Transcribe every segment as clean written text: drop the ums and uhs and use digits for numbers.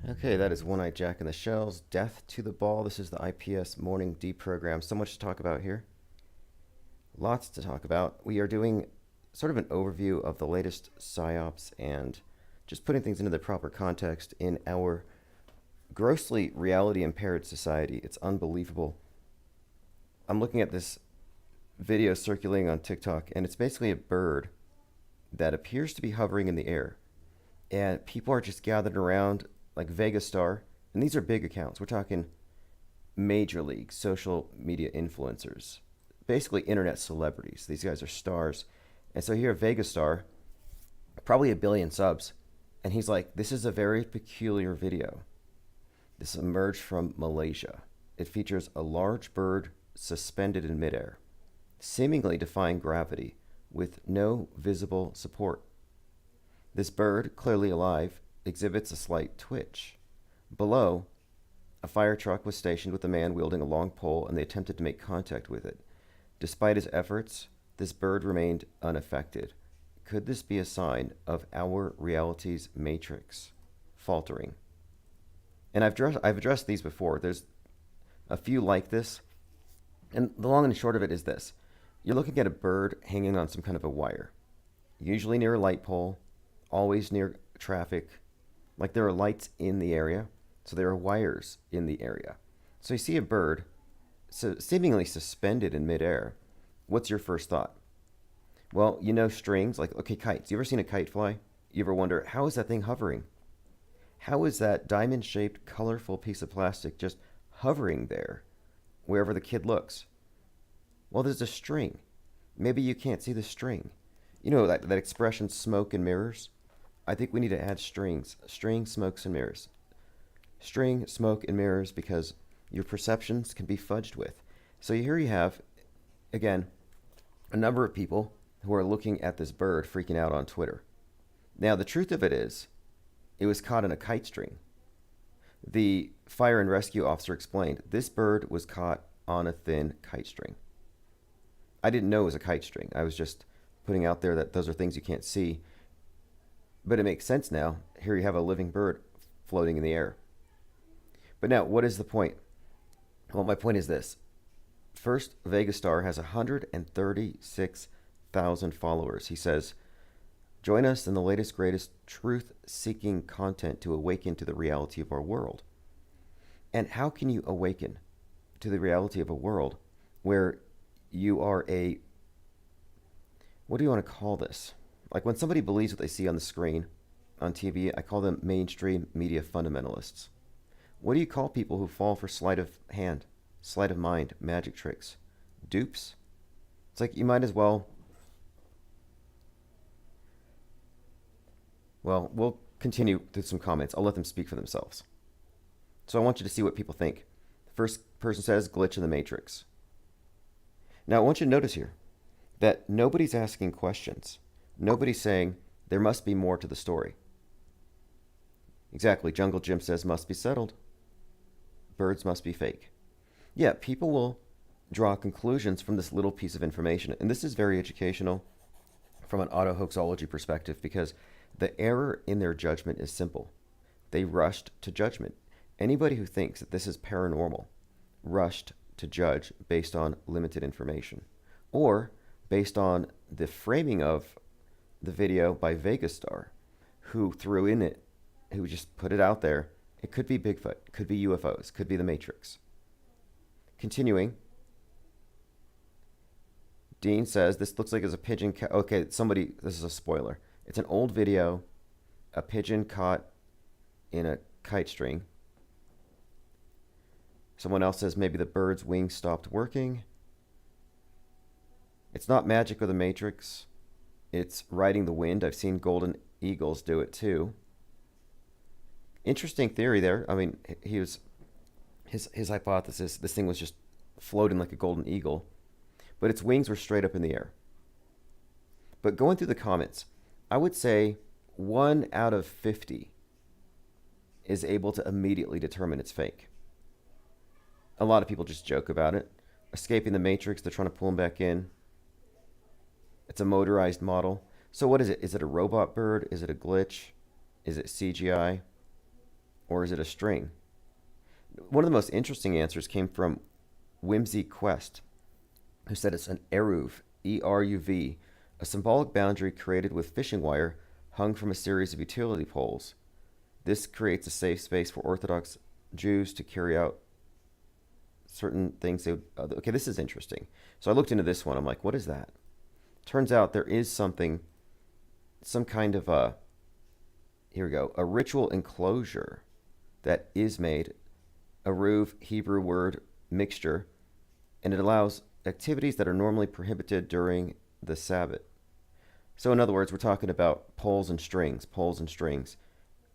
Okay, that is One-Eyed Jack and the Shells. Death to the Ball. This is the Ips Morning Deprogram. So much to talk about here. Lots to talk about. We are doing sort of an overview of the latest psyops and just putting things into the proper context in our grossly reality-impaired society. It's unbelievable. I'm looking at this video circulating on TikTok, and it's basically a bird that appears to be hovering in the air. And people are just gathered around like Vegas Star, and these are big accounts. We're talking major league social media influencers, basically internet celebrities. These guys are stars. And so here, Vegas Star, probably a billion subs, and he's like, this is a very peculiar video. This emerged from Malaysia. It features a large bird suspended in midair, seemingly defying gravity with no visible support. This bird, clearly alive, exhibits a slight twitch. Below, a fire truck was stationed with a man wielding a long pole, and they attempted to make contact with it. Despite his efforts, this bird remained unaffected. Could this be a sign of our reality's matrix faltering? And I've addressed these before. There's a few like this, and the long and short of it is this. You're looking at a bird hanging on some kind of a wire, usually near a light pole, always near traffic. Like there are lights in the area, so there are wires in the area. So you see a bird seemingly suspended in midair. What's your first thought? Well, you know strings, like, okay, kites. You ever seen a kite fly? You ever wonder, how is that thing hovering? How is that diamond-shaped, colorful piece of plastic just hovering there wherever the kid looks? Well, there's a string. Maybe you can't see the string. You know that expression, smoke and mirrors? I think we need to add strings. String, smokes, and mirrors. String, smoke, and mirrors, because your perceptions can be fudged with. So here you have, again, a number of people who are looking at this bird freaking out on Twitter. Now, the truth of it is, it was caught in a kite string. The fire and rescue officer explained, this bird was caught on a thin kite string. I didn't know it was a kite string. I was just putting out there that those are things you can't see. But it makes sense now. Here you have a living bird floating in the air. But now, what is the point? Well, my point is this. First, Vegas Star has 136,000 followers. He says, join us in the latest, greatest truth-seeking content to awaken to the reality of our world. And how can you awaken to the reality of a world where you are what do you want to call this? Like when somebody believes what they see on the screen, on TV, I call them mainstream media fundamentalists. What do you call people who fall for sleight of hand, sleight of mind, magic tricks? Dupes? It's like you might as well... Well, we'll continue through some comments. I'll let them speak for themselves. So I want you to see what people think. First person says, glitch in the matrix. Now I want you to notice here that nobody's asking questions. Nobody's saying, there must be more to the story. Exactly. Jungle Jim says, must be settled. Birds must be fake. Yeah, people will draw conclusions from this little piece of information. And this is very educational from an auto-hoaxology perspective, because the error in their judgment is simple. They rushed to judgment. Anybody who thinks that this is paranormal rushed to judge based on limited information, or based on the framing of the video by Vegas Star, who threw in it, who just put it out there. It could be Bigfoot, could be UFOs, could be the Matrix. Continuing, Dean says, this looks like it's a pigeon. Okay, this is a spoiler. It's an old video, a pigeon caught in a kite string. Someone else says maybe the bird's wings stopped working. It's not magic or the Matrix. It's riding the wind. I've seen golden eagles do it too. Interesting theory there. I mean, his hypothesis, this thing was just floating like a golden eagle, but its wings were straight up in the air. But going through the comments, I would say 1 out of 50 is able to immediately determine it's fake. A lot of people just joke about it. Escaping the Matrix, they're trying to pull him back in. It's a motorized model. So what is it? Is it a robot bird? Is it a glitch? Is it CGI? or is it a string? One of the most interesting answers came from Whimsy Quest, who said it's an eruv, E-R-U-V, a symbolic boundary created with fishing wire hung from a series of utility poles. This creates a safe space for Orthodox Jews to carry out certain things. Okay, this is interesting. So I looked into this one. I'm like, what is that? Turns out there is something, some kind of here we go, a ritual enclosure that is made, a eruv, Hebrew word mixture, and it allows activities that are normally prohibited during the Sabbath. So in other words, we're talking about poles and strings,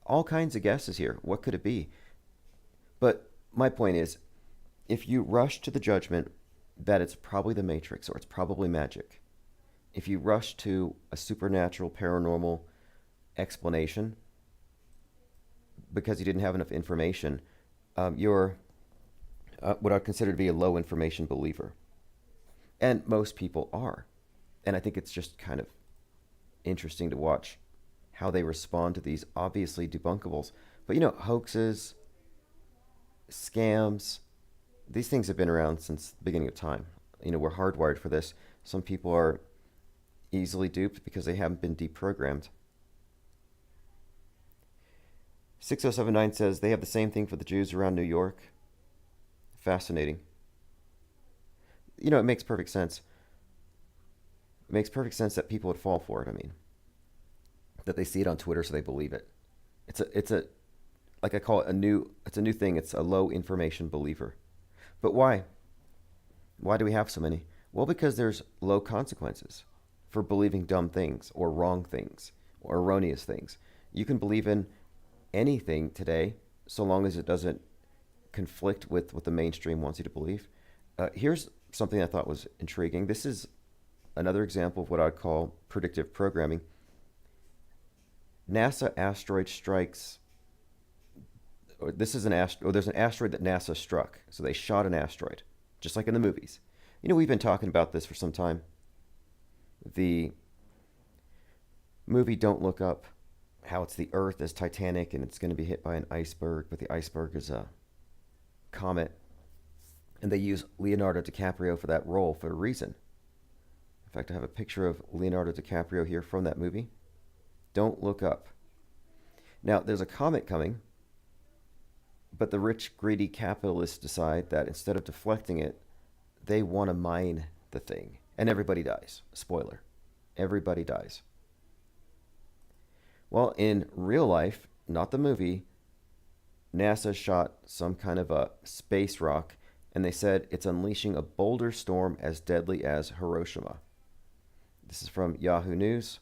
all kinds of guesses here. What could it be? But my point is, if you rush to the judgment that it's probably the Matrix or it's probably magic, if you rush to a supernatural, paranormal explanation because you didn't have enough information, you're what I'd consider to be a low information believer. And most people are. And I think it's just kind of interesting to watch how they respond to these obviously debunkables. But hoaxes, scams, these things have been around since the beginning of time. We're hardwired for this. Some people are easily duped because they haven't been deprogrammed. 6079 says they have the same thing for the Jews around New York. Fascinating. It makes perfect sense. It makes perfect sense that people would fall for it. I mean, that they see it on Twitter so they believe it. It's a like I call it it's a new thing. It's a low information believer. But why? Why do we have so many? Well, because there's low consequences for believing dumb things or wrong things or erroneous things. You can believe in anything today so long as it doesn't conflict with what the mainstream wants you to believe. Here's something I thought was intriguing. This is another example of what I'd call predictive programming. NASA asteroid strikes. There's an asteroid that NASA struck. So they shot an asteroid, just like in the movies. We've been talking about this for some time. The movie Don't Look Up, how it's the Earth as Titanic and it's going to be hit by an iceberg, but the iceberg is a comet. And they use Leonardo DiCaprio for that role for a reason. In fact, I have a picture of Leonardo DiCaprio here from that movie. Don't Look Up. Now, there's a comet coming, but the rich, greedy capitalists decide that instead of deflecting it, they want to mine the thing. And everybody dies. Spoiler. Everybody dies. Well, in real life, not the movie, NASA shot some kind of a space rock, and they said it's unleashing a boulder storm as deadly as Hiroshima. This is from Yahoo News.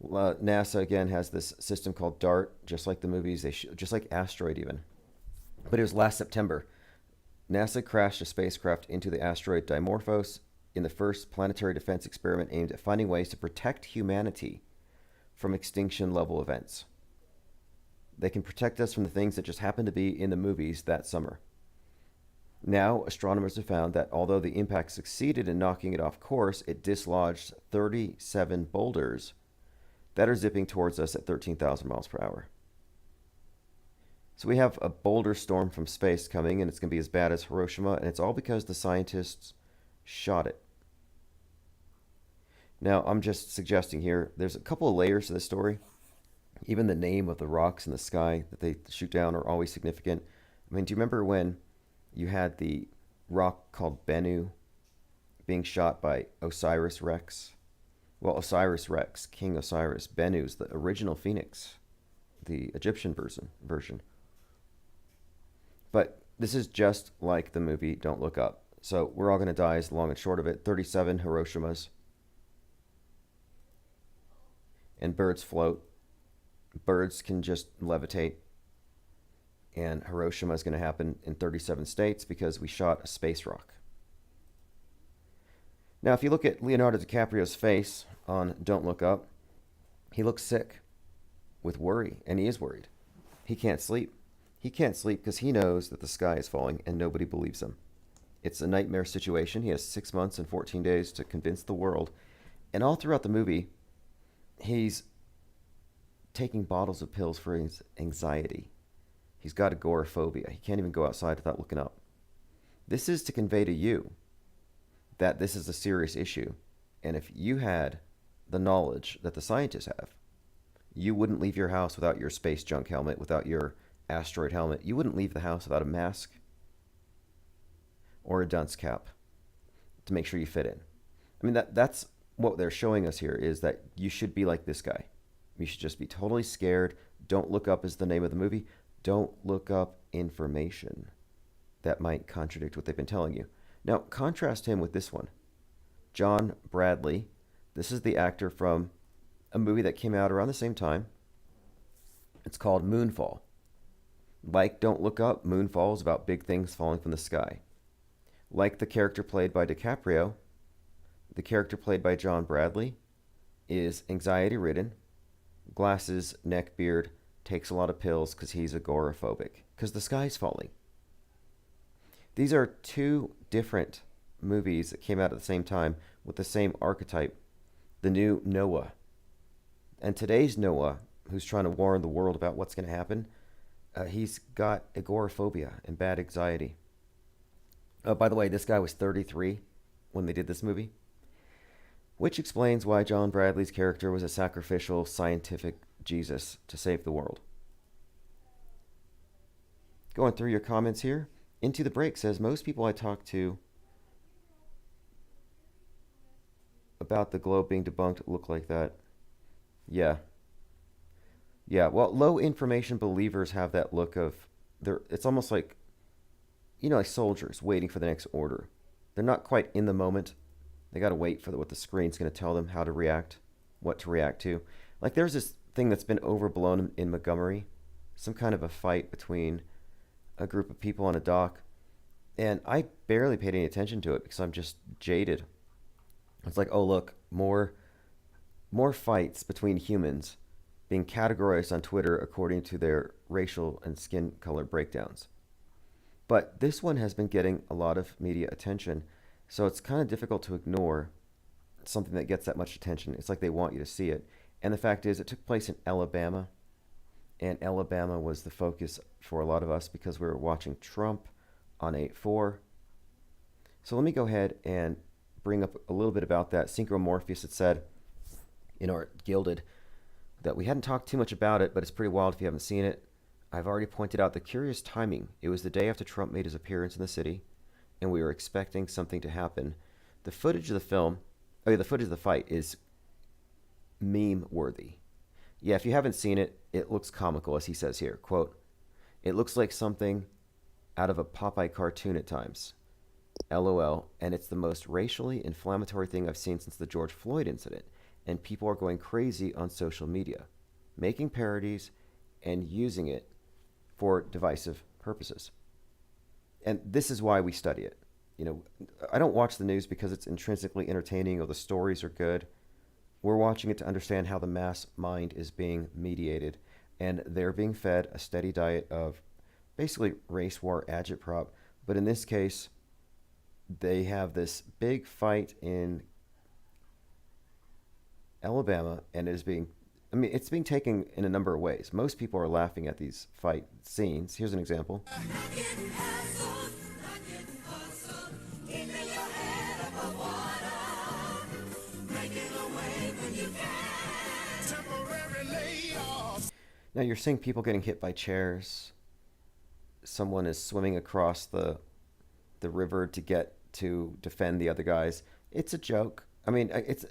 NASA, again, has this system called DART, just like the movies, just like Asteroid even. But it was last September. NASA crashed a spacecraft into the asteroid Dimorphos in the first planetary defense experiment aimed at finding ways to protect humanity from extinction-level events. They can protect us from the things that just happened to be in the movies that summer. Now, astronomers have found that although the impact succeeded in knocking it off course, it dislodged 37 boulders that are zipping towards us at 13,000 miles per hour. So we have a boulder storm from space coming, and it's going to be as bad as Hiroshima, and it's all because the scientists shot it. Now, I'm just suggesting here, there's a couple of layers to this story. Even the name of the rocks in the sky that they shoot down are always significant. I mean, do you remember when you had the rock called Bennu being shot by Osiris Rex? Well, Osiris Rex, King Osiris, Bennu's the original phoenix, the Egyptian version. But this is just like the movie Don't Look Up. So we're all going to die is the long and short of it. 37 Hiroshimas. And birds float. Birds can just levitate. And Hiroshima is going to happen in 37 states because we shot a space rock. Now, if you look at Leonardo DiCaprio's face on Don't Look Up, he looks sick with worry, and he is worried. He can't sleep. He can't sleep because he knows that the sky is falling and nobody believes him. It's a nightmare situation. He has 6 months and 14 days to convince the world. And all throughout the movie, he's taking bottles of pills for his anxiety. He's got agoraphobia. He can't even go outside without looking up. This is to convey to you that this is a serious issue. And if you had the knowledge that the scientists have, you wouldn't leave your house without your space junk helmet, without your asteroid helmet. You wouldn't leave the house without a mask or a dunce cap to make sure you fit in. I mean, that's what they're showing us here, is that you should be like this guy. You should just be totally scared. Don't look up is the name of the movie. Don't look up information that might contradict what they've been telling you. Now, contrast him with this one. John Bradley. This is the actor from a movie that came out around the same time. It's called Moonfall. Like Don't Look Up, Moonfall is about big things falling from the sky. Like the character played by DiCaprio, the character played by John Bradley is anxiety-ridden, glasses, neck beard, takes a lot of pills because he's agoraphobic, because the sky's falling. These are two different movies that came out at the same time with the same archetype, the new Noah. And today's Noah, who's trying to warn the world about what's going to happen, he's got agoraphobia and bad anxiety. By the way, this guy was 33 when they did this movie, which explains why John Bradley's character was a sacrificial, scientific Jesus to save the world. Going through your comments here, Into the Break says, most people I talk to about the globe being debunked look like that. Yeah. Well, low information believers have that look of, it's almost like, like soldiers waiting for the next order. They're not quite in the moment. They got to wait for what the screen's going to tell them how to react, what to react to. Like there's this thing that's been overblown in Montgomery, some kind of a fight between a group of people on a dock, and I barely paid any attention to it because I'm just jaded. It's like, oh look, more fights between humans being categorized on Twitter according to their racial and skin color breakdowns. But this one has been getting a lot of media attention, so it's kind of difficult to ignore something that gets that much attention. It's like they want you to see it. And the fact is, it took place in Alabama, and Alabama was the focus for a lot of us because we were watching Trump on 8/4. So let me go ahead and bring up a little bit about that. Synchro Morpheus had said in our Gilded that we hadn't talked too much about it, but it's pretty wild if you haven't seen it. I've already pointed out the curious timing. It was the day after Trump made his appearance in the city, and we were expecting something to happen. The footage of the footage of the fight is meme-worthy. Yeah, if you haven't seen it, it looks comical, as he says here. Quote, "It looks like something out of a Popeye cartoon at times. LOL, and it's the most racially inflammatory thing I've seen since the George Floyd incident, and people are going crazy on social media, making parodies and using it for divisive purposes." And this is why we study it. I don't watch the news because it's intrinsically entertaining or the stories are good. We're watching it to understand how the mass mind is being mediated, and they're being fed a steady diet of basically race war agitprop. But in this case, they have this big fight in Alabama, and it's being taken in a number of ways. Most people are laughing at these fight scenes. Here's an example. Now you're seeing people getting hit by chairs. Someone is swimming across the river to get to defend the other guys. It's a joke. I mean, it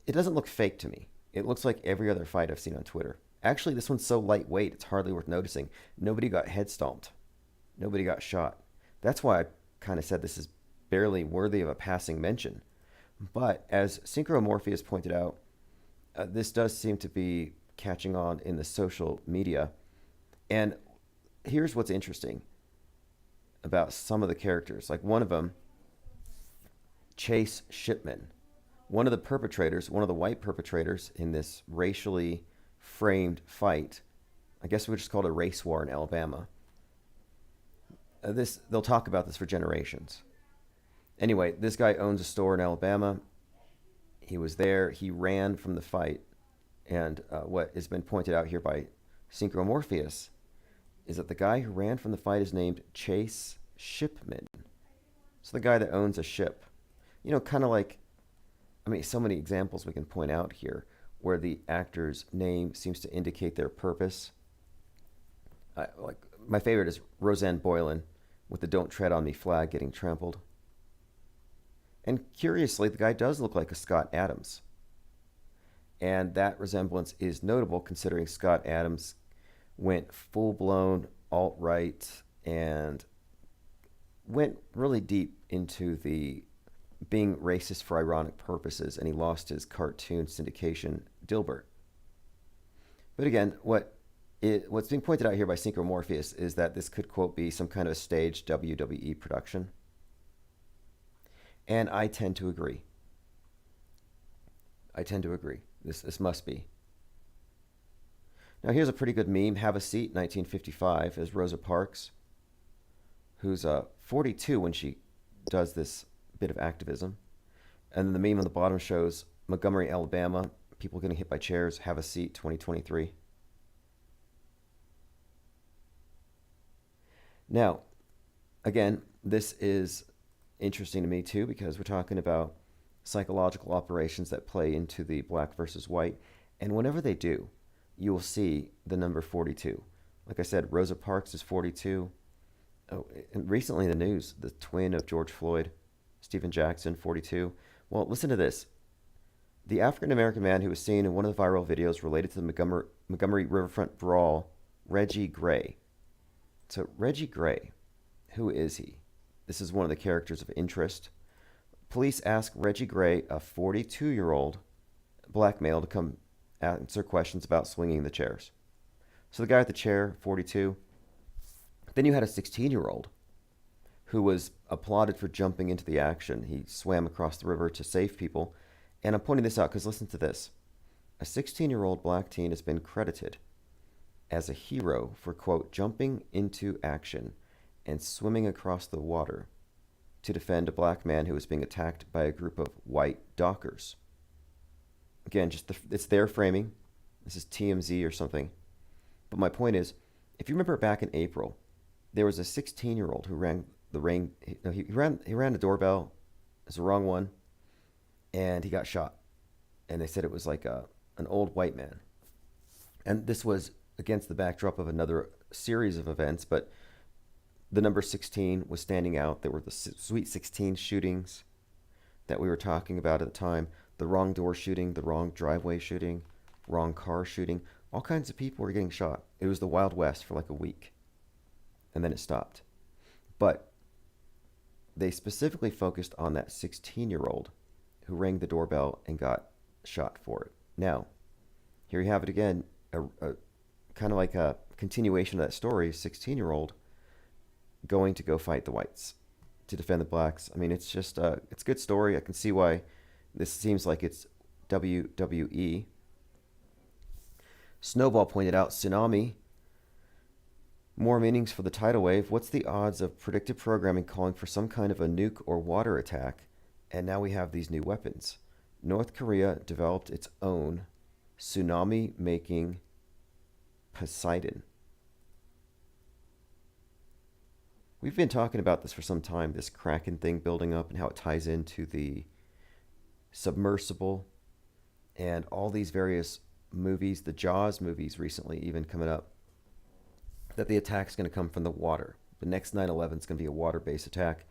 doesn't look fake to me. It looks like every other fight I've seen on Twitter. Actually, this one's so lightweight, it's hardly worth noticing. Nobody got head stomped. Nobody got shot. That's why I kind of said this is barely worthy of a passing mention. But as Synchro Morpheus pointed out, this does seem to be catching on in the social media. And here's what's interesting about some of the characters. Like one of them, Chase Shipman, one of the white perpetrators in this racially framed fight. I guess we just call it a race war in Alabama. They'll talk about this for generations. Anyway, this guy owns a store in Alabama. He was there. He ran from the fight, And what has been pointed out here by Synchromorpheus is that the guy who ran from the fight is named Chase Shipman. So the guy that owns a ship. You know, kind of like, I mean, so many examples we can point out here where the actor's name seems to indicate their purpose. Like my favorite is Roseanne Boylan with the "Don't Tread on Me" flag getting trampled. And curiously, the guy does look like a Scott Adams. And that resemblance is notable considering Scott Adams went full-blown alt-right and went really deep into the being racist for ironic purposes, and he lost his cartoon syndication, Dilbert. But again, what's being pointed out here by Synchromorpheus is that this could, quote, be some kind of staged WWE production. And I tend to agree. This must be. Now here's a pretty good meme. Have a Seat, 1955, as Rosa Parks, who's 42 when she does this bit of activism. And then the meme on the bottom shows Montgomery, Alabama, people getting hit by chairs. Have a Seat, 2023. Now, again, this is interesting to me too because we're talking about psychological operations that play into the black versus white. And whenever they do, you will see the number 42. Like I said, Rosa Parks is 42. Oh, and recently in the news, the twin of George Floyd, Stephen Jackson, 42. Well, listen to this. The African-American man who was seen in one of the viral videos related to the Montgomery Riverfront brawl, Reggie Gray. So Reggie Gray, who is he? This is one of the characters of interest. Police ask Reggie Gray, a 42-year-old black male, to come answer questions about swinging the chairs. So the guy at the chair, 42. Then you had a 16-year-old who was applauded for jumping into the action. He swam across the river to save people. And I'm pointing this out because listen to this. A 16-year-old black teen has been credited as a hero for, quote, jumping into action and swimming across the water to defend a black man who was being attacked by a group of white dockers. Again, it's their framing. This is TMZ or something. But my point is, if you remember back in April, there was a 16-year-old who rang the ring. He ran the doorbell. It's the wrong one, and he got shot. And they said it was like an old white man. And this was against the backdrop of another series of events, but the number 16 was standing out. There were the Sweet 16 shootings that we were talking about at the time. The wrong door shooting, the wrong driveway shooting, wrong car shooting. All kinds of people were getting shot. It was the Wild West for like a week. And then it stopped. But they specifically focused on that 16-year-old who rang the doorbell and got shot for it. Now, here you have it again, a kind of like a continuation of that story, 16-year-old going to go fight the whites to defend the blacks. I mean, it's just, it's a good story. I can see why this seems like it's WWE. Snowball pointed out, tsunami, more meanings for the tidal wave. What's the odds of predictive programming calling for some kind of a nuke or water attack? And now we have these new weapons. North Korea developed its own tsunami-making Poseidon. We've been talking about this for some time, this Kraken thing building up and how it ties into the submersible and all these various movies, the Jaws movies recently even coming up, that the attack's going to come from the water. The next 9/11 is going to be a water-based attack,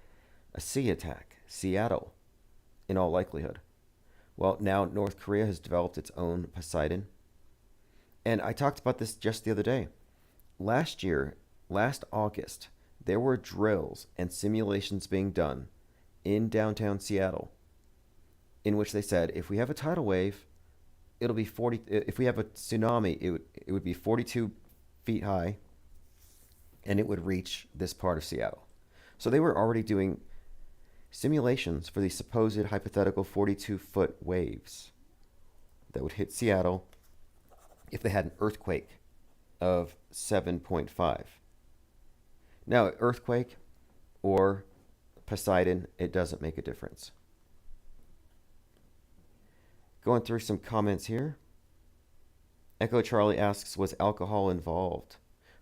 a sea attack, Seattle, in all likelihood. Well, now North Korea has developed its own Poseidon. And I talked about this just the other day. Last August, there were drills and simulations being done in downtown Seattle in which they said if we have a tidal wave, it'll be 40. If we have a tsunami, it would be 42 feet high, and it would reach this part of Seattle. So they were already doing simulations for these supposed hypothetical 42-foot waves that would hit Seattle if they had an earthquake of 7.5. Now, earthquake or Poseidon, it doesn't make a difference. Going through some comments here. Echo Charlie asks, was alcohol involved?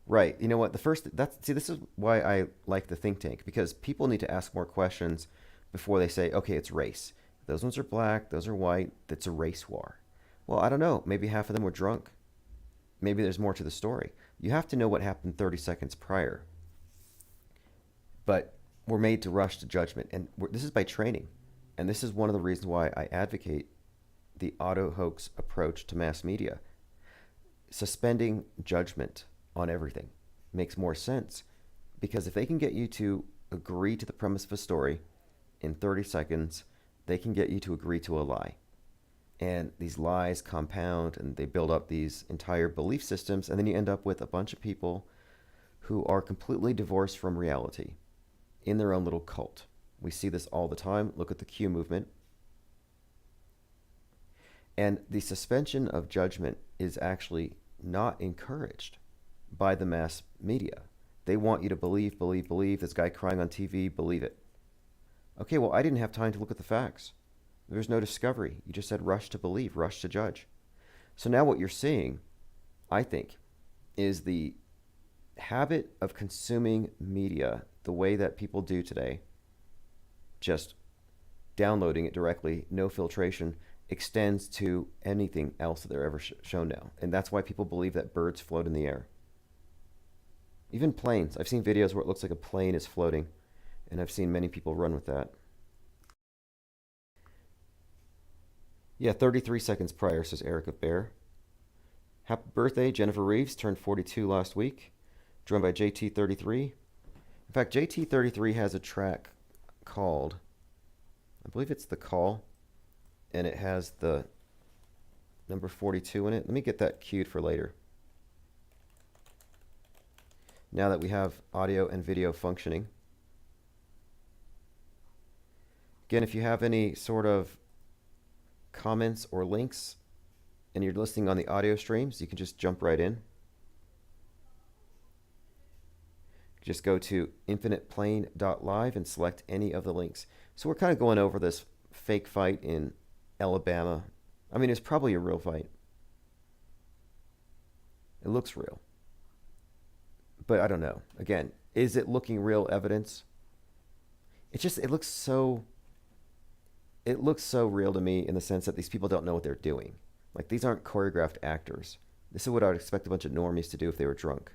Right. You know what? This is why I like the think tank, because people need to ask more questions before they say, okay, it's race. Those ones are black, those are white, that's a race war. Well, I don't know. Maybe half of them were drunk. Maybe there's more to the story. You have to know what happened 30 seconds prior. But we're made to rush to judgment. And this is by training. And this is one of the reasons why I advocate the auto hoax approach to mass media. Suspending judgment on everything makes more sense, because if they can get you to agree to the premise of a story in 30 seconds, they can get you to agree to a lie. And these lies compound and they build up these entire belief systems, and then you end up with a bunch of people who are completely divorced from reality in their own little cult. We see this all the time. Look at the Q movement. And the suspension of judgment is actually not encouraged by the mass media. They want you to believe, believe, believe. This guy crying on TV, believe it. Okay, well, I didn't have time to look at the facts. There's no discovery. You just said rush to believe, rush to judge. So now what you're seeing, I think, is the habit of consuming media the way that people do today, just downloading it directly, no filtration, extends to anything else that they're ever shown now. And that's why people believe that birds float in the air. Even planes. I've seen videos where it looks like a plane is floating, and I've seen many people run with that. Yeah, 33 seconds prior, says Erica Bear. Happy birthday, Jennifer Reeves, turned 42 last week. Joined by JT33. In fact, JT33 has a track called, I believe it's The Call, and it has the number 42 in it. Let me get that queued for later. Now that we have audio and video functioning. Again, if you have any sort of comments or links and you're listening on the audio streams, you can just jump right in. Just go to infiniteplane.live and select any of the links. So we're kind of going over this fake fight in Alabama. I mean, it's probably a real fight. It looks real. But I don't know. Again, is it looking real evidence? It looks so real to me in the sense that these people don't know what they're doing. Like, these aren't choreographed actors. This is what I would expect a bunch of normies to do if they were drunk.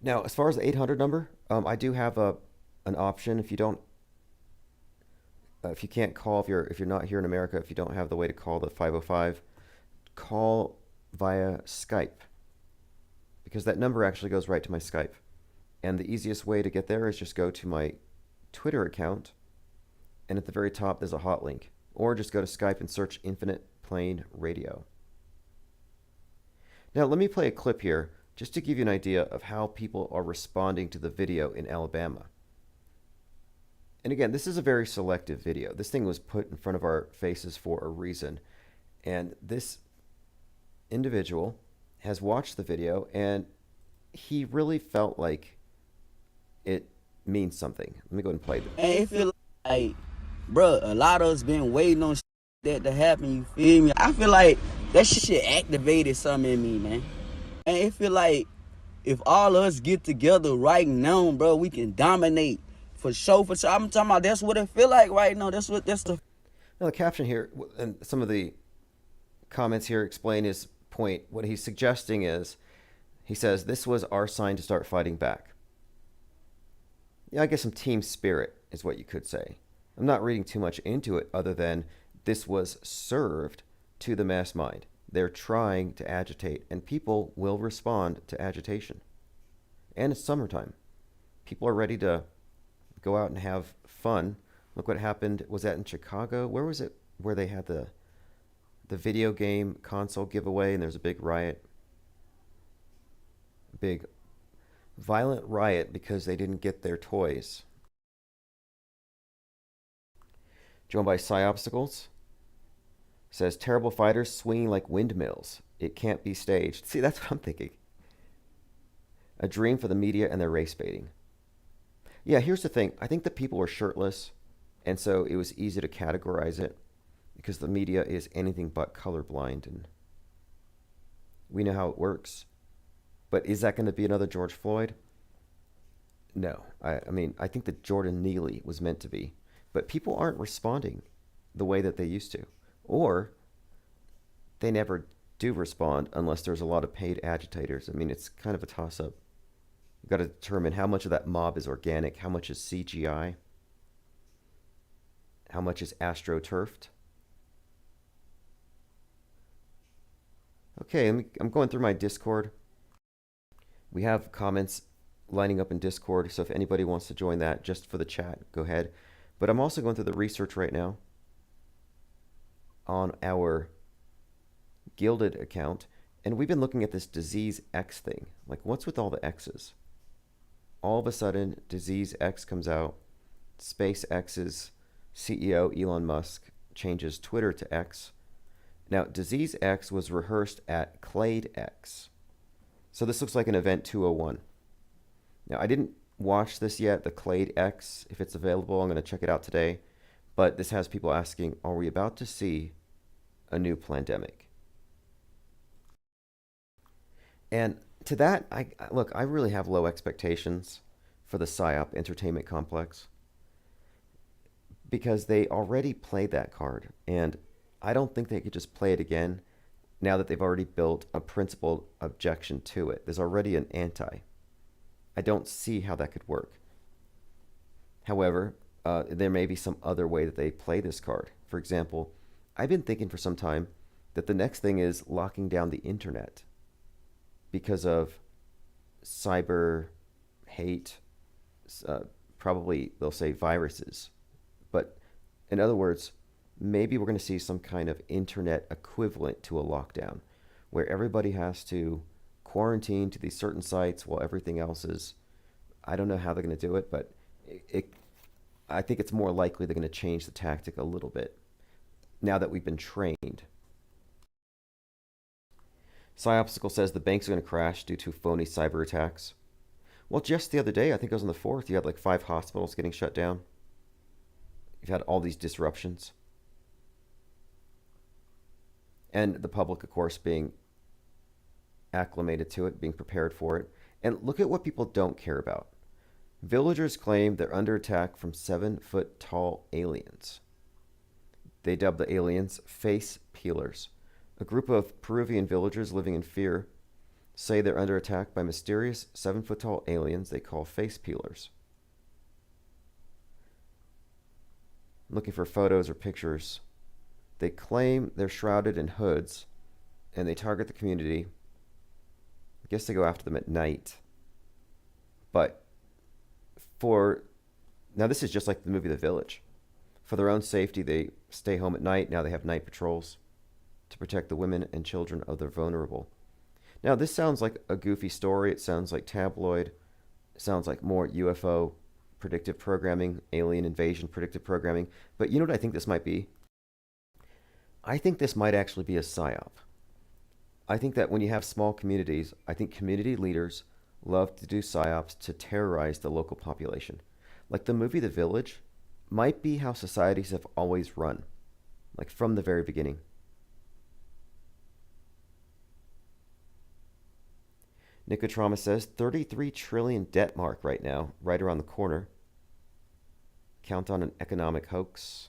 Now, as far as the 800 number, I do have an option. If you can't call, if you're not here in America, if you don't have the way to call the 505, call via Skype, because that number actually goes right to my Skype. And the easiest way to get there is just go to my Twitter account, and at the very top there's a hot link, or just go to Skype and search Infinite Plane Radio. Now let me play a clip here just to give you an idea of how people are responding to the video in Alabama. And again, this is a very selective video. This thing was put in front of our faces for a reason. And this individual has watched the video, and he really felt like it means something. Let me go ahead and play this. And it feel like, bro, a lot of us been waiting on that to happen, you feel me? I feel like that shit activated something in me, man. And it feel like if all of us get together right now, bro, we can dominate for sure, for sure. I'm talking about that's what it feel like right now. That's the... Now the caption here, and some of the comments here explain his point. What he's suggesting is, he says, this was our sign to start fighting back. Yeah, I guess some team spirit is what you could say. I'm not reading too much into it other than this was served to the mass mind. They're trying to agitate, and people will respond to agitation. And it's summertime. People are ready to go out and have fun. Look what happened. Was that in Chicago? Where was it where they had the video game console giveaway and there's a big riot? Big violent riot because they didn't get their toys. Joined by Psy-Obstacles. Says, terrible fighters swinging like windmills. It can't be staged. See, that's what I'm thinking. A dream for the media and their race baiting. Yeah, here's the thing. I think the people were shirtless, and so it was easy to categorize it. because the media is anything but colorblind, and we know how it works. But is that going to be another George Floyd? No. I mean, I think that Jordan Neely was meant to be, but people aren't responding the way that they used to, or they never do respond unless there's a lot of paid agitators. I mean, it's kind of a toss-up. You've got to determine how much of that mob is organic, how much is CGI, how much is astroturfed. Okay, I'm going through my Discord. We have comments lining up in Discord, so if anybody wants to join that just for the chat, go ahead. But I'm also going through the research right now on our Gilded account, and we've been looking at this Disease X thing. Like, what's with all the X's? All of a sudden, Disease X comes out. SpaceX's CEO, Elon Musk, changes Twitter to X. Now, Disease X was rehearsed at Clade X. So this looks like an event 201. Now, I didn't watch this yet, the Clade X. If it's available, I'm going to check it out today. But this has people asking, are we about to see a new pandemic? And to that, I really have low expectations for the PSYOP entertainment complex because they already played that card, and I don't think they could just play it again now that they've already built a principled objection to it. There's already an anti. I don't see how that could work. However, there may be some other way that they play this card. For example, I've been thinking for some time that the next thing is locking down the internet because of cyber hate, probably they'll say viruses. But in other words, maybe we're going to see some kind of internet equivalent to a lockdown where everybody has to quarantine to these certain sites while everything else is, I don't know how they're going to do it, but I think it's more likely they're going to change the tactic a little bit now that we've been trained. Psyopsicle says the banks are going to crash due to phony cyber attacks. Well, just the other day, I think it was on the 4th, you had like 5 hospitals getting shut down. You've had all these disruptions. And the public, of course, being acclimated to it, being prepared for it. And look at what people don't care about. Villagers claim they're under attack from 7-foot-tall aliens. They dub the aliens face peelers. A group of Peruvian villagers living in fear say they're under attack by mysterious 7-foot-tall aliens they call face peelers. I'm looking for photos or pictures. They claim they're shrouded in hoods, and they target the community. I guess they go after them at night. But now this is just like the movie The Village. For their own safety, they stay home at night. Now they have night patrols to protect the women and children of the vulnerable. Now, this sounds like a goofy story. It sounds like tabloid. It sounds like more UFO predictive programming, alien invasion predictive programming. But you know what I think this might be? I think this might actually be a psyop. I think that when you have small communities, I think community leaders love to do psyops to terrorize the local population. Like the movie The Village might be how societies have always run, like from the very beginning. Nicotrauma says 33 trillion debt mark right now, right around the corner. Count on an economic hoax.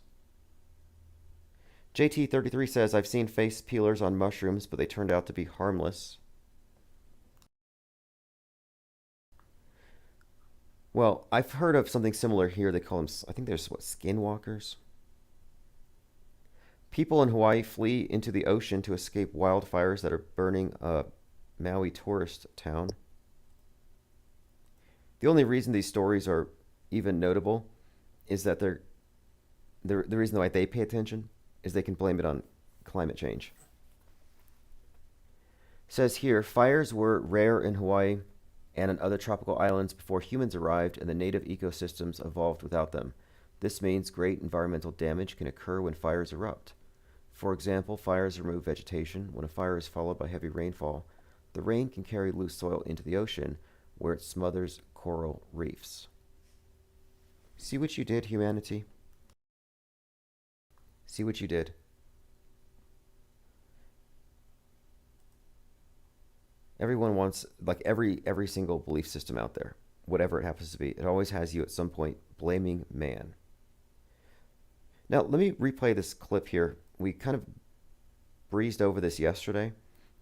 JT33 says, I've seen face peelers on mushrooms, but they turned out to be harmless. Well, I've heard of something similar here. They call them, I think there's skinwalkers? People in Hawaii flee into the ocean to escape wildfires that are burning a Maui tourist town. The only reason these stories are even notable is that the reason why they pay attention is they can blame it on climate change. It says here, fires were rare in Hawaii and on other tropical islands before humans arrived and the native ecosystems evolved without them. This means great environmental damage can occur when fires erupt. For example, fires remove vegetation. When a fire is followed by heavy rainfall, the rain can carry loose soil into the ocean, where it smothers coral reefs. See what you did, humanity? See what you did? Everyone wants, like every single belief system out there, whatever it happens to be, it always has you at some point blaming man. Now, let me replay this clip here. We kind of breezed over this yesterday,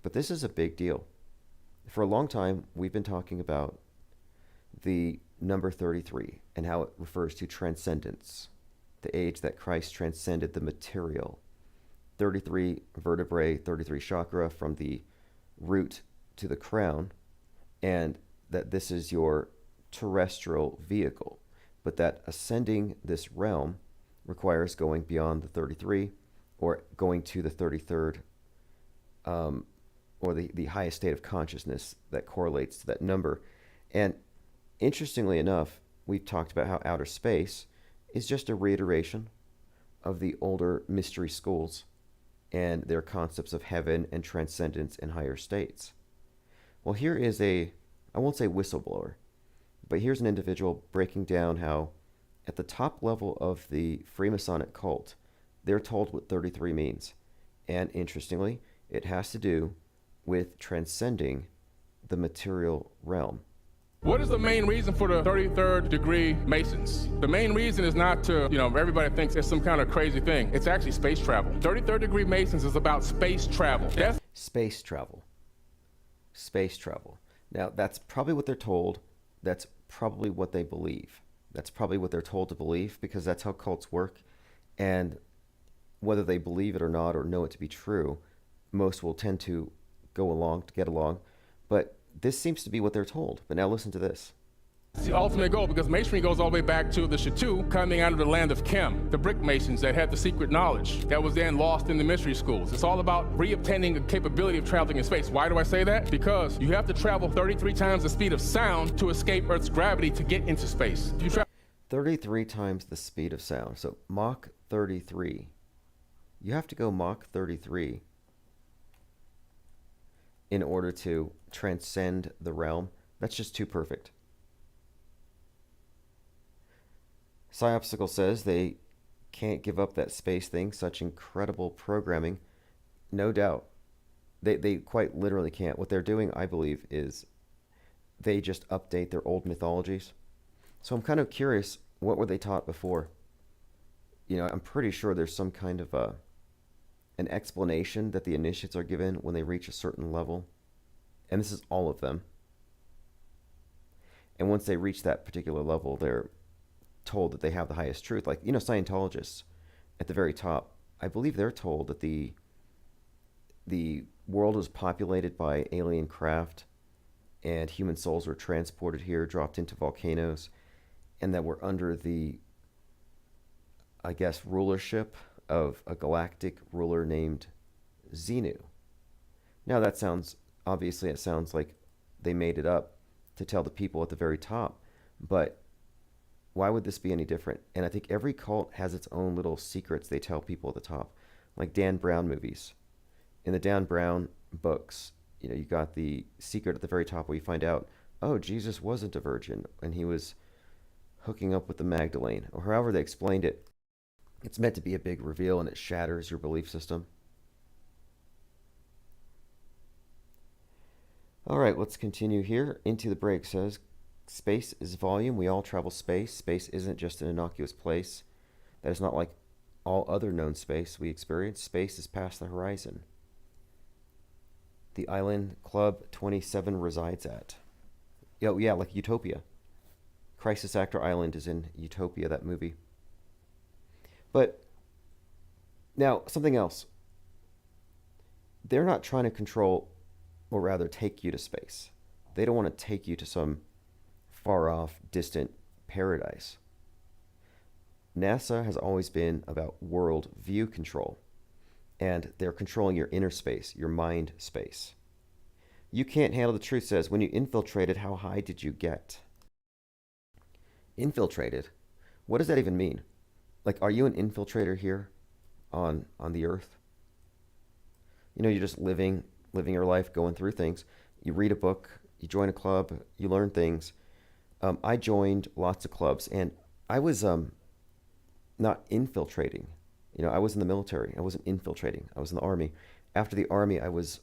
but this is a big deal. For a long time, we've been talking about the number 33 and how it refers to transcendence, the age that Christ transcended the material. 33 vertebrae, 33 chakra from the root to the crown, and that this is your terrestrial vehicle, but that ascending this realm requires going beyond the 33 or going to the 33rd or the highest state of consciousness that correlates to that number. And interestingly enough, we've talked about how outer space is just a reiteration of the older mystery schools and their concepts of heaven and transcendence and higher states. Well, here is I won't say whistleblower, but here's an individual breaking down how at the top level of the Freemasonic cult, they're told what 33 means. And interestingly, it has to do with transcending the material realm. What is the main reason for the 33rd degree Masons? The main reason is not to, everybody thinks it's some kind of crazy thing. It's actually space travel. 33rd degree Masons is about space travel. Space travel. Space travel. Now, that's probably what they're told. That's probably what they believe. That's probably what they're told to believe, because that's how cults work. And whether they believe it or not, or know it to be true, most will tend to go along to get along. But this seems to be what they're told. But now listen to this. It's the ultimate goal, because Masonry goes all the way back to the Chateau coming out of the land of Chem, the brick Masons that had the secret knowledge that was then lost in the mystery schools. It's all about re-obtaining the capability of traveling in space. Why do I say that? Because you have to travel 33 times the speed of sound to escape Earth's gravity to get into space. 33 times the speed of sound. So Mach 33. You have to go Mach 33 in order to transcend the realm. That's just too perfect. Psyopsical says they can't give up that space thing, such incredible programming. No doubt. They quite literally can't. What they're doing, I believe, is they just update their old mythologies. So I'm kind of curious, what were they taught before? I'm pretty sure there's some kind of an explanation that the initiates are given when they reach a certain level. And this is all of them. And once they reach that particular level, they're told that they have the highest truth. Like, Scientologists at the very top, I believe they're told that the world was populated by alien craft and human souls were transported here, dropped into volcanoes, and that we're under the, I guess, rulership of a galactic ruler named Xenu. Now that sounds, obviously it sounds like they made it up to tell the people at the very top, but why would this be any different? And I think every cult has its own little secrets they tell people at the top, like Dan Brown movies. In the Dan Brown books, you got the secret at the very top where you find out, oh, Jesus wasn't a virgin and he was hooking up with the Magdalene, or however they explained it. It's meant to be a big reveal, and it shatters your belief system. All right, let's continue here. Into the Break says, space is volume. We all travel space. Space isn't just an innocuous place. That is not like all other known space we experience. Space is past the horizon. The island Club 27 resides at. Yeah, like Utopia. Crisis Actor Island is in Utopia, that movie. But now, something else. They're not trying to control, or rather take you to space. They don't want to take you to some far off, distant paradise. NASA has always been about world view control, and they're controlling your inner space, your mind space. You can't handle the truth says, when you infiltrated, how high did you get? Infiltrated? What does that even mean? Like, are you an infiltrator here on the earth? You're just living your life, going through things. You read a book, you join a club, you learn things. I joined lots of clubs, and I was not infiltrating. I was in the military. I wasn't infiltrating. I was in the army. After the army, I was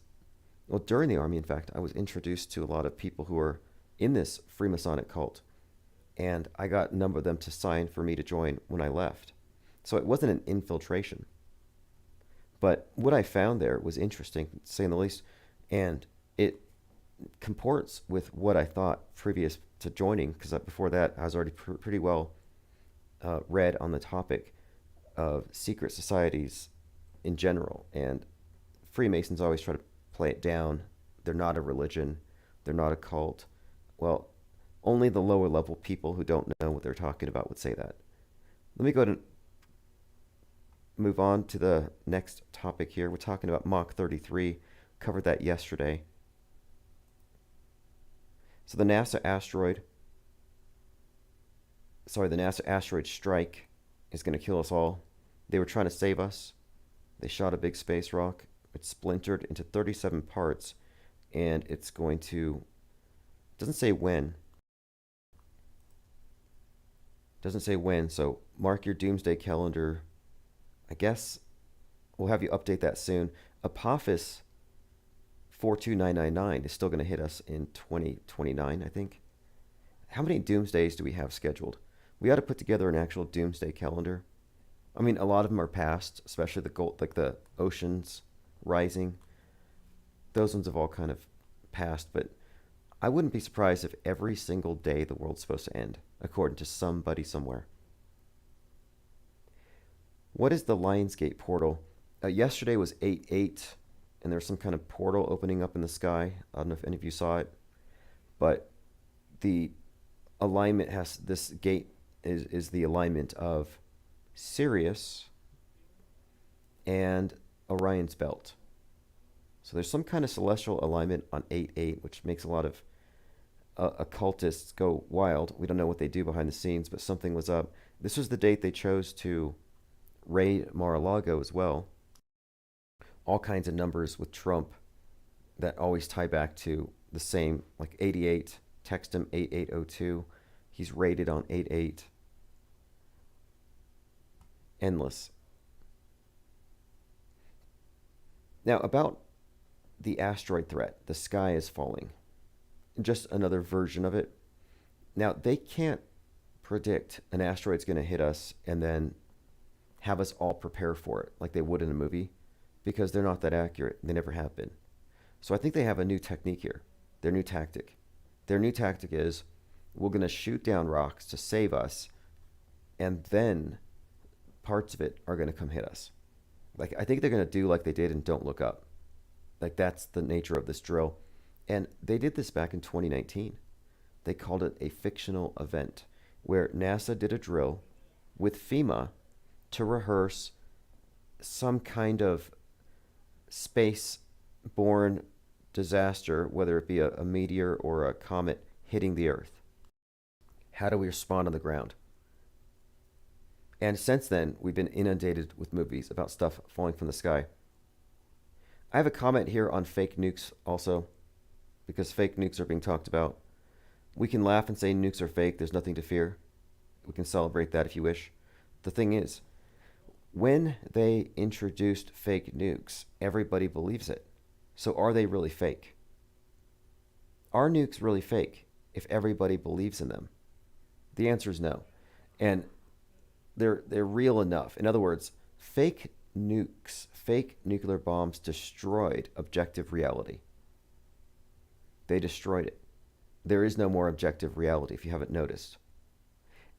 Well, during the Army, in fact, I was introduced to a lot of people who are in this Freemasonic cult, and I got a number of them to sign for me to join when I left. So it wasn't an infiltration. But what I found there was interesting, to say the least, and it comports with what I thought previous to joining, because before that I was already pretty well read on the topic of secret societies in general. And Freemasons always try to play it down. They're not a religion. They're not a cult. Well, only the lower level people who don't know what they're talking about would say that. Let me go to move on to the next topic here. We're talking about Mach 33. Covered that yesterday. So the NASA asteroid strike is going to kill us all. They were trying to save us. They shot a big space rock. It splintered into 37 parts, and it's going to, doesn't say when. Doesn't say when, so mark your doomsday calendar. I guess we'll have you update that soon. Apophis 42999 is still going to hit us in 2029, I think. How many doomsdays do we have scheduled? We ought to put together an actual doomsday calendar. I mean, a lot of them are past, especially the gold, like the oceans rising. Those ones have all kind of passed, but I wouldn't be surprised if every single day the world's supposed to end, according to somebody somewhere. What is the Lionsgate portal? Yesterday was 8/8, and there's some kind of portal opening up in the sky. I don't know if any of you saw it, but the alignment has, this gate is the alignment of Sirius and Orion's belt. So there's some kind of celestial alignment on 8/8, which makes a lot of occultists go wild. We don't know what they do behind the scenes, but something was up. This was the date they chose to raid Mar-a-Lago as well. All kinds of numbers with Trump that always tie back to the same, like 88. Text him 8802. He's raided on 8/8. Endless. Now, about the asteroid threat, the sky is falling. Just another version of it. Now, they can't predict an asteroid's going to hit us and then have us all prepare for it like they would in a movie, because they're not that accurate. They never have been. So I think they have a new technique here, their new tactic. Their new tactic is, we're going to shoot down rocks to save us, and then parts of it are going to come hit us. Like, I think they're going to do like they did in Don't Look Up. Like, that's the nature of this drill. And they did this back in 2019. They called it a fictional event, where NASA did a drill with FEMA to rehearse some kind of space-borne disaster, whether it be a meteor or a comet hitting the Earth. How do we respond on the ground? And since then, we've been inundated with movies about stuff falling from the sky. I have a comment here on fake nukes also, because fake nukes are being talked about. We can laugh and say nukes are fake, there's nothing to fear. We can celebrate that if you wish. The thing is, when they introduced fake nukes, everybody believes it. So are they really fake? Are nukes really fake if everybody believes in them? The answer is no. And they're real enough. In other words, fake nukes, fake nuclear bombs destroyed objective reality. They destroyed it. There is no more objective reality, if you haven't noticed.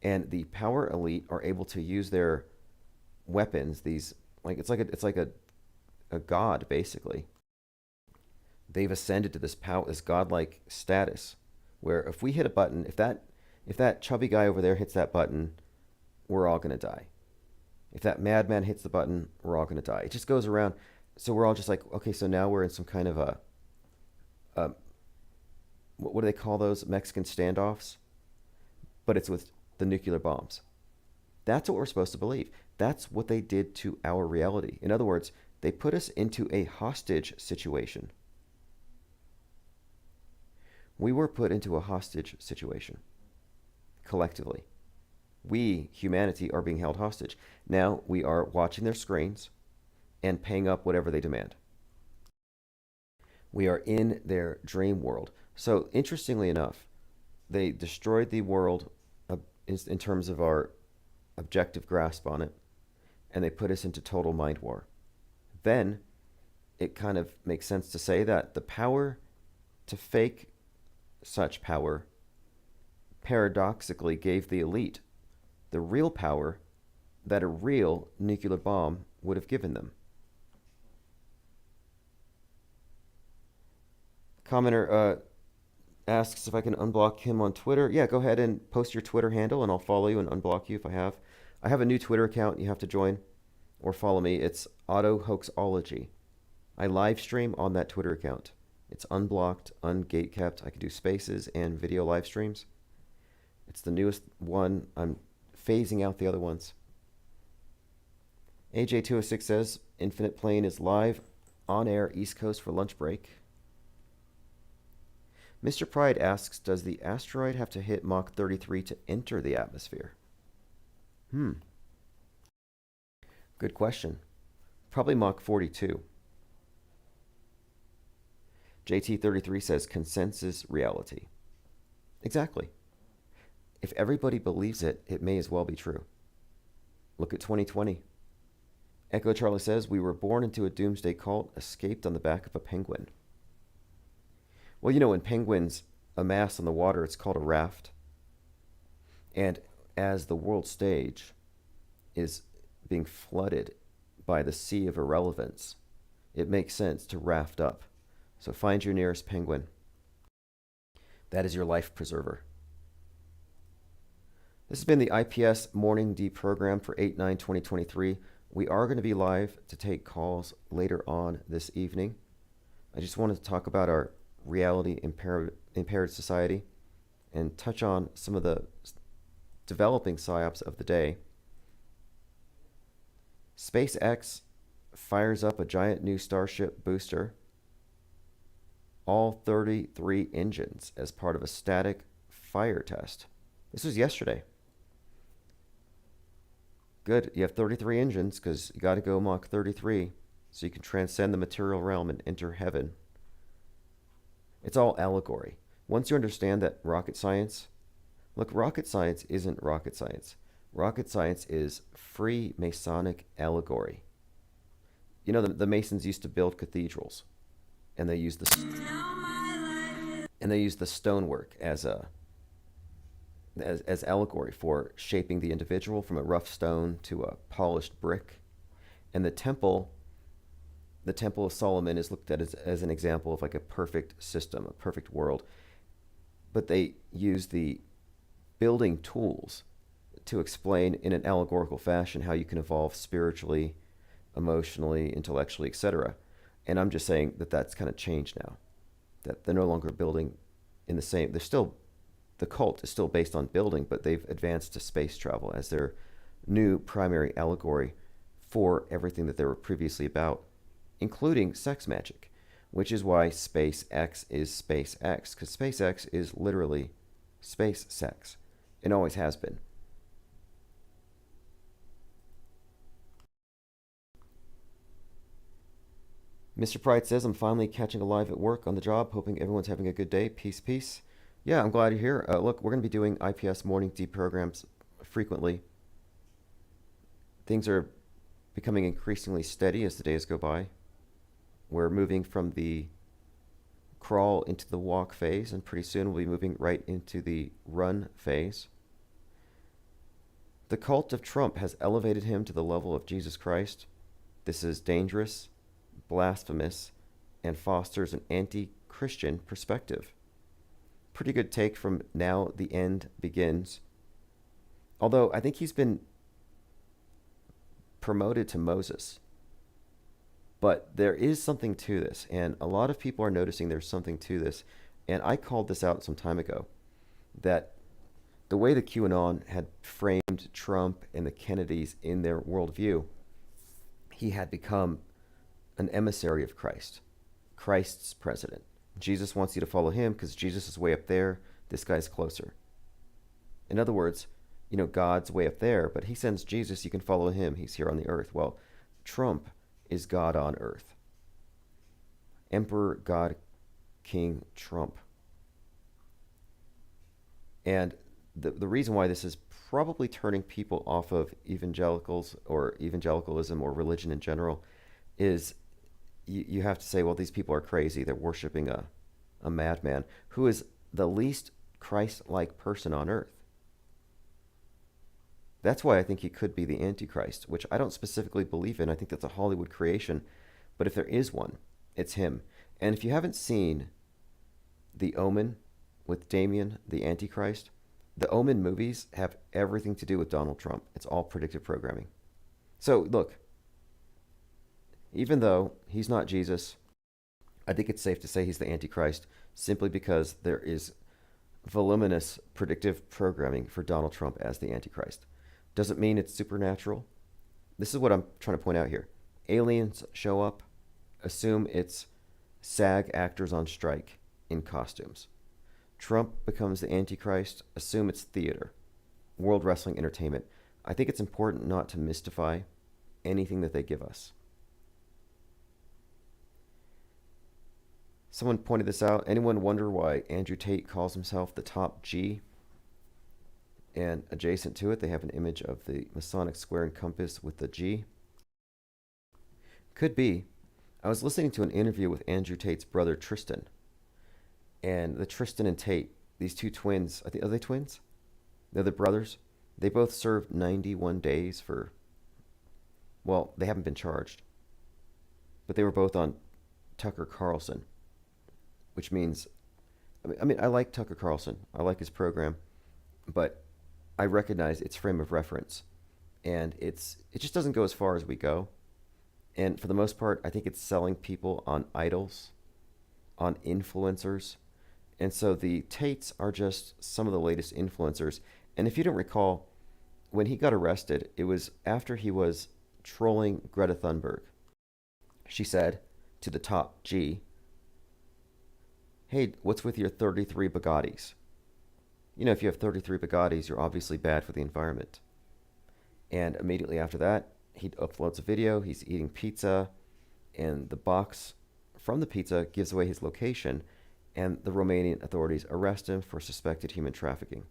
And the power elite are able to use their weapons, these, like, it's like a god, basically. They've ascended to this power, this godlike status, where if we hit a button, if that chubby guy over there hits that button, we're all going to die. If that madman hits the button, we're all going to die. It just goes around. So we're all just like, okay, so now we're in some kind of a what do they call those? Mexican standoffs? But it's with the nuclear bombs. That's what we're supposed to believe. That's what they did to our reality. In other words, they put us into a hostage situation. We were put into a hostage situation, collectively. We, humanity, are being held hostage. Now we are watching their screens and paying up whatever they demand. We are in their dream world. So interestingly enough, they destroyed the world in terms of our objective grasp on it, and they put us into total mind war. Then it kind of makes sense to say that the power to fake such power paradoxically gave the elite the real power that a real nuclear bomb would have given them. Commenter asks if I can unblock him on Twitter. Yeah, go ahead and post your Twitter handle and I'll follow you and unblock you if I have. I have a new Twitter account you have to join or follow me. It's Auto Hoaxology. I live stream on that Twitter account. It's unblocked, ungatekept. I can do spaces and video live streams. It's the newest one. I'm phasing out the other ones. AJ206 says Infinite Plane is live on air East Coast for lunch break. Mr. Pride asks, does the asteroid have to hit Mach 33 to enter the atmosphere? Good question. Probably Mach 42. JT33 says consensus reality. Exactly. If everybody believes it, it may as well be true. Look at 2020. Echo Charlie says, we were born into a doomsday cult, escaped on the back of a penguin. Well, you know, when penguins amass on the water, it's called a raft. And as the world stage is being flooded by the sea of irrelevance, it makes sense to raft up. So find your nearest penguin. That is your life preserver. This has been the IPS Morning Deprogram for 8/9/2023. We are going to be live to take calls later on this evening. I just wanted to talk about our reality impaired society and touch on some of the developing psyops of the day. SpaceX fires up a giant new Starship booster, all 33 engines as part of a static fire test. This was yesterday. Good, you have 33 engines because you got to go Mach 33 so you can transcend the material realm and enter heaven. It's all allegory. Once you understand that rocket science, look, rocket science isn't rocket science. Rocket science is free Masonic allegory. You know, the Masons used to build cathedrals, and they used the stonework as allegory for shaping the individual from a rough stone to a polished brick. And the temple of Solomon is looked at as an example of like a perfect system, a perfect world. But they use the building tools to explain in an allegorical fashion how you can evolve spiritually, emotionally, intellectually, etc. And I'm just saying that that's kind of changed now. That they're no longer building in the same, the cult is still based on building, but they've advanced to space travel as their new primary allegory for everything that they were previously about, including sex magic, which is why SpaceX is SpaceX, because SpaceX is literally space sex. It always has been. Mr. Pride says, I'm finally catching a live at work on the job, hoping everyone's having a good day. Peace, peace. Yeah, I'm glad you're here. Look, we're going to be doing IPS morning deprograms frequently. Things are becoming increasingly steady as the days go by. We're moving from the crawl into the walk phase, and pretty soon we'll be moving right into the run phase. The cult of Trump has elevated him to the level of Jesus Christ. This is dangerous, blasphemous, and fosters an anti-Christian perspective. Pretty good take from Now the End Begins. Although I think he's been promoted to Moses. But there is something to this, and a lot of people are noticing there's something to this. And I called this out some time ago, that the way the QAnon had framed Trump and the Kennedys in their worldview, he had become an emissary of Christ, Christ's president. Jesus wants you to follow him because Jesus is way up there. This guy's closer. In other words, you know, God's way up there, but he sends Jesus, you can follow him. He's here on the earth. Well, Trump is God on earth. Emperor God King Trump. And the reason why this is probably turning people off of evangelicals or evangelicalism or religion in general is you have to say, well, these people are crazy. They're worshiping a madman who is the least Christ-like person on earth. That's why I think he could be the Antichrist, which I don't specifically believe in. I think that's a Hollywood creation. But if there is one, it's him. And if you haven't seen The Omen with Damien, the Antichrist, the Omen movies have everything to do with Donald Trump. It's all predictive programming. So, look, even though he's not Jesus, I think it's safe to say he's the Antichrist simply because there is voluminous predictive programming for Donald Trump as the Antichrist. Doesn't mean it's supernatural. This is what I'm trying to point out here. Aliens show up, assume it's SAG actors on strike in costumes. Trump becomes the Antichrist, assume it's theater, World Wrestling Entertainment. I think it's important not to mystify anything that they give us. Someone pointed this out. Anyone wonder why Andrew Tate calls himself the top G? And adjacent to it, they have an image of the Masonic square and compass with the G. Could be. I was listening to an interview with Andrew Tate's brother Tristan. And the Tristan and Tate, these two twins, are they twins? They're the brothers. They both served 91 days for, well, they haven't been charged. But they were both on Tucker Carlson, which means, I mean, I like Tucker Carlson. I like his program. But I recognize its frame of reference, and it just doesn't go as far as we go. And for the most part, I think it's selling people on idols, on influencers. And so the Tates are just some of the latest influencers. And if you don't recall, when he got arrested, it was after he was trolling Greta Thunberg. She said to the top G, "Hey, what's with your 33 Bugattis? You know, if you have 33 Bugattis, you're obviously bad for the environment." And immediately after that, he uploads a video. He's eating pizza, and the box from the pizza gives away his location, and the Romanian authorities arrest him for suspected human trafficking.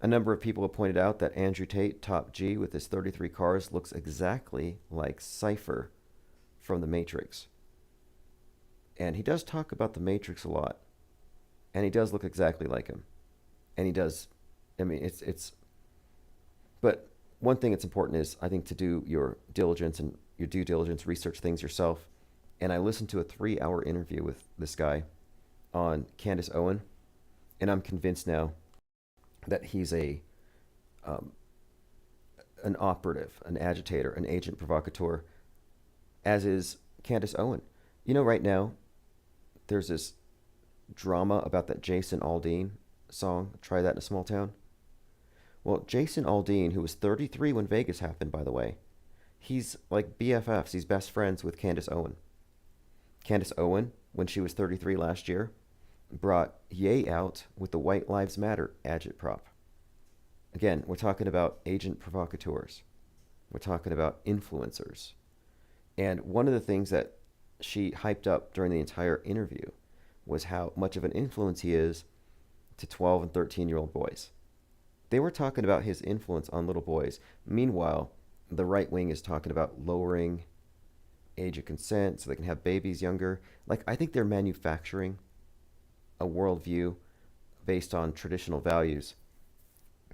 A number of people have pointed out that Andrew Tate, top G, with his 33 cars, looks exactly like Cypher from The Matrix. And he does talk about The Matrix a lot. And he does look exactly like him. And he does, I mean, it's, but one thing that's important is, I think, to do your diligence and your due diligence, research things yourself. And I listened to a 3-hour interview with this guy on Candace Owen. And I'm convinced now that he's an operative, an agitator, an agent provocateur, as is Candace Owen. You know, right now, there's this drama about that Jason Aldean song, Try That in a Small Town. Well, Jason Aldean, who was 33 when Vegas happened, by the way, he's like BFFs. He's best friends with Candace Owen. Candace Owen, when she was 33 last year, brought Ye out with the White Lives Matter agitprop. Again, we're talking about agent provocateurs. We're talking about influencers. And one of the things that she hyped up during the entire interview was how much of an influence he is to 12 and 13-year-old boys. They were talking about his influence on little boys. Meanwhile, the right wing is talking about lowering age of consent so they can have babies younger. Like, I think they're manufacturing a worldview based on traditional values,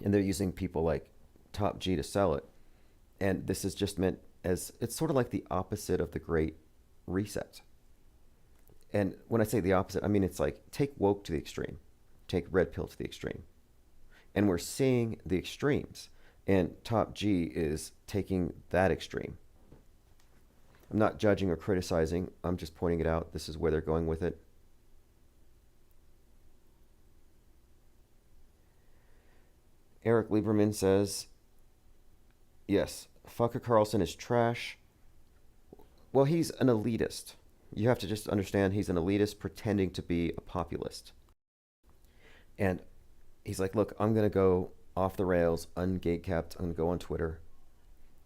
and they're using people like Top G to sell it. And this is just meant as, it's sort of like the opposite of the Great Reset. And when I say the opposite, I mean it's like, take woke to the extreme, take red pill to the extreme. And we're seeing the extremes, and Top G is taking that extreme. I'm not judging or criticizing, I'm just pointing it out. This is where they're going with it. Eric Lieberman says, yes, Fucker Carlson is trash. Well, he's an elitist. You have to just understand he's an elitist pretending to be a populist. And he's like, look, I'm going to go off the rails, ungatekept. I'm going to go on Twitter,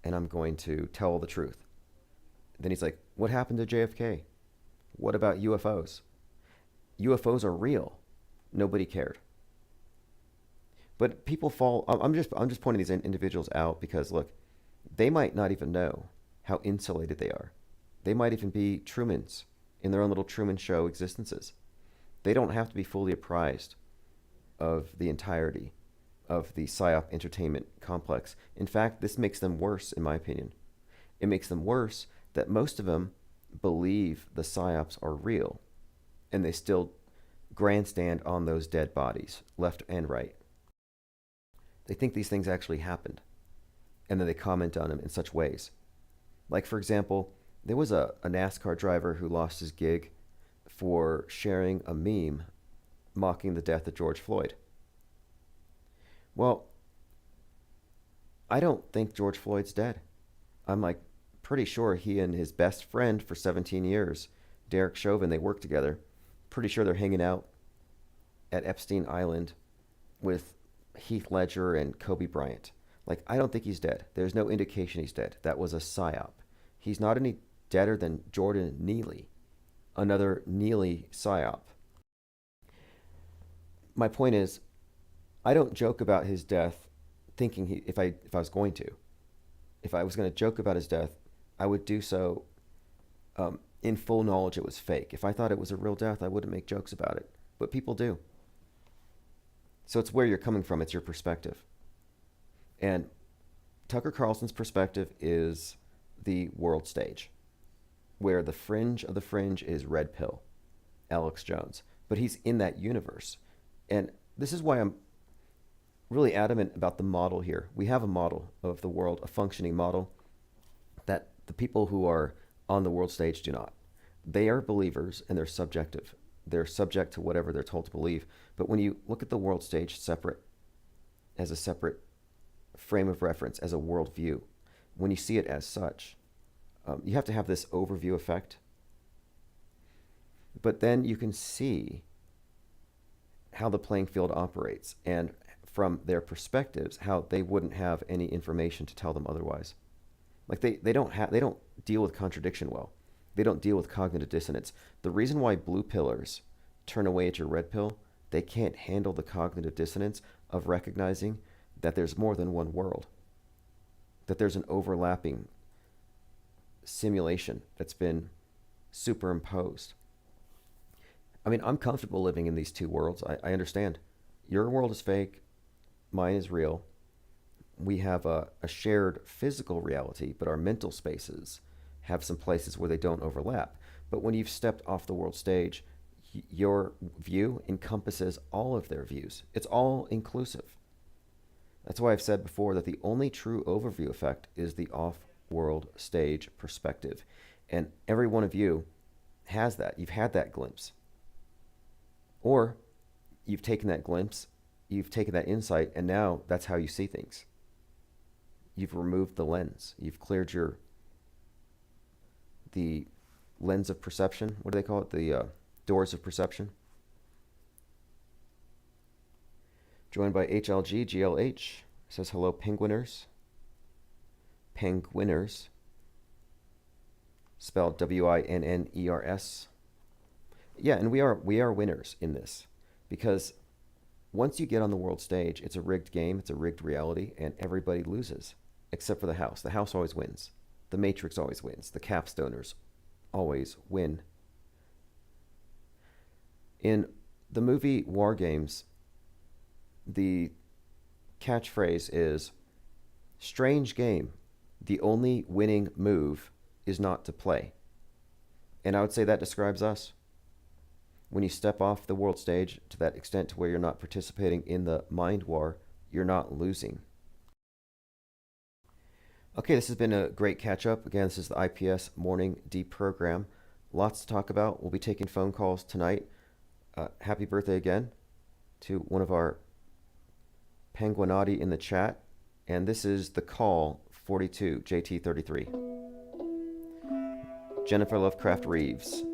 and I'm going to tell the truth. Then he's like, what happened to JFK? What about UFOs? UFOs are real. Nobody cared. But people fall. I'm just pointing these individuals out because look, they might not even know how insulated they are. They might even be Trumans in their own little Truman Show existences. They don't have to be fully apprised of the entirety of the PSYOP entertainment complex. In fact, this makes them worse, in my opinion. It makes them worse that most of them believe the PSYOPs are real, and they still grandstand on those dead bodies, left and right. They think these things actually happened, and then they comment on them in such ways. Like, for example, there was a NASCAR driver who lost his gig for sharing a meme mocking the death of George Floyd. Well, I don't think George Floyd's dead. I'm like pretty sure he and his best friend for 17 years, Derek Chauvin, they work together. Pretty sure they're hanging out at Epstein Island with Heath Ledger and Kobe Bryant. Like, I don't think he's dead. There's no indication he's dead. That was a psyop. He's not any deader than Jordan Neely, another Neely psyop. My point is, I don't joke about his death thinking if I was going to. If I was going to joke about his death, I would do so in full knowledge it was fake. If I thought it was a real death, I wouldn't make jokes about it. But people do. So it's where you're coming from. It's your perspective. And Tucker Carlson's perspective is the world stage, where the fringe of the fringe is Red Pill, Alex Jones. But he's in that universe. And this is why I'm really adamant about the model here. We have a model of the world, a functioning model that the people who are on the world stage do not. They are believers and they're subjective. They're subject to whatever they're told to believe. But when you look at the world stage as a separate frame of reference, as a worldview, when you see it as such, you have to have this overview effect. But then you can see how the playing field operates, and from their perspectives, how they wouldn't have any information to tell them otherwise. Like they don't deal with contradiction well. They don't deal with cognitive dissonance. The reason why blue pillars turn away at your red pill, they can't handle the cognitive dissonance of recognizing that there's more than one world, that there's an overlapping simulation that's been superimposed. I mean, I'm comfortable living in these two worlds. I understand. Your world is fake. Mine is real. We have a shared physical reality, but our mental spaces have some places where they don't overlap. But when you've stepped off the world stage, your view encompasses all of their views. It's all inclusive. That's why I've said before that the only true overview effect is the off-world stage perspective. And every one of you has that. You've had that glimpse. Or you've taken that glimpse, you've taken that insight, and now that's how you see things. You've removed the lens. You've cleared the lens of perception. What do they call it? The doors of perception. Joined by HLG, GLH. Says hello, penguiners. Penguiners. Spelled WINNERS. Yeah, and we are winners in this, because once you get on the world stage, it's a rigged game, it's a rigged reality, and everybody loses, except for the house. The house always wins. The Matrix always wins. The Capstoners always win. In the movie War Games, the catchphrase is, "Strange game. The only winning move is not to play." And I would say that describes us. When you step off the world stage to that extent to where you're not participating in the mind war, you're not losing. Okay, this has been a great catch-up. Again, this is the IPS Morning Deprogram. Lots to talk about. We'll be taking phone calls tonight. Happy birthday again to one of our Penguinati in the chat. And this is the call 42, JT33. Jennifer Lovecraft Reeves.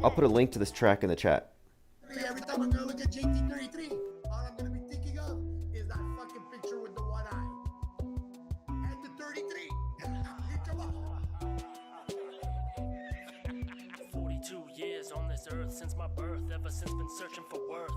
I'll put a link to this track in the chat. Every time I'm gonna look at JT33, all I'm gonna be thinking of is that fucking picture with the one eye. And the 33. years on this earth, since my birth, ever since been searching for worth.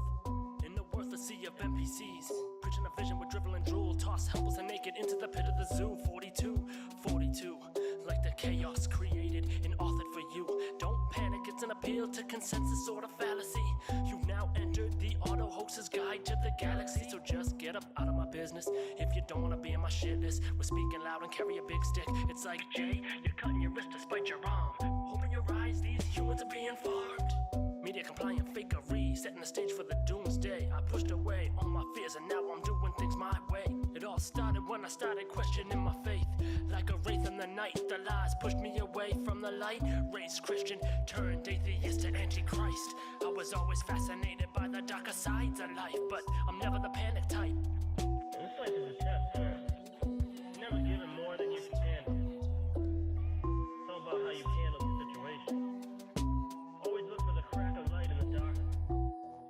In the worthless sea of NPCs, preaching a vision with drivel and drool, tossed helpless and naked into the pit of the zoo. 42, like the chaos created and authored for you. Don't panic, it's an appeal to consensus sort of fallacy. You've now entered the auto hoax's guide to the galaxy, so just get up out of my business if you don't wanna be in my shit list. We're speaking loud and carry a big stick. It's like, Jay, you're cutting your wrist to spite your arm. Open your eyes, these humans are being farmed. Media compliant fakery, setting the stage for the doomsday. I pushed away all my fears and now I'm doing things my way. It all started when I started questioning my faith. Like a wraith in the night, the lies pushed me away from the light. Raised Christian, turned atheist to antichrist. I was always fascinated by the darker sides of life, but I'm never the panic type. This life is a test, sir. You're never given more than you can handle. It's all about how you handle the situation. Always look for the crack of light in the dark.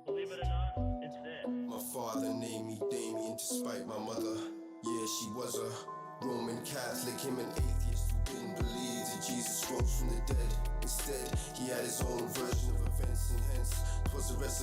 Believe it or not, it's there. My father named me Damien despite my mother. Yeah, she was a Roman Catholic, him an atheist who didn't believe that Jesus rose from the dead. Instead, he had his own version of events, and hence 'twas a recipe